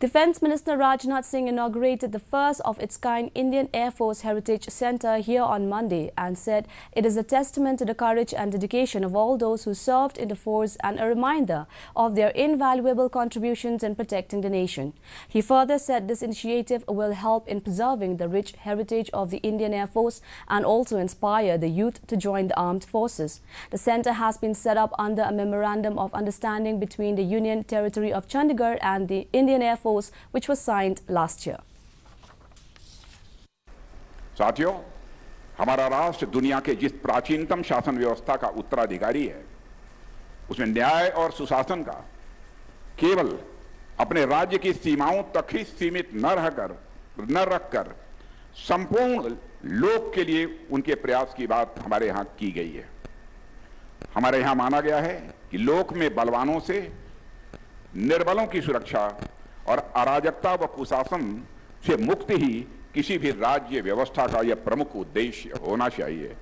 Defence Minister Rajnath Singh inaugurated the first of its kind Indian Air Force Heritage Centre here on Monday and said it is a testament to the courage and dedication of all those who served in the force and a reminder of their invaluable contributions in protecting the nation. He further said this initiative will help in preserving the rich heritage of the Indian Air Force and also inspire the youth to join the armed forces. The centre has been set up under a memorandum of understanding between the Union Territory of Chandigarh and the Indian Air Force, which was signed last year. साथियों, हमारा राष्ट्र दुनिया के जिस प्राचीनतम शासन व्यवस्था का उत्तराधिकारी है, उसमें न्याय और सुशासन का केवल अपने राज्य की सीमाओं तक ही सीमित न रखकर संपूर्ण लोक के लिए उनके प्रयास की बात हमारे यहाँ की गई है। हमारे यहाँ माना गया है कि लोक में बलवानों से निर्बलों की सुरक्षा और अराजकता व कुशासन से मुक्त ही किसी भी राज्य व्यवस्था का यह प्रमुख उद्देश्य होना चाहिए।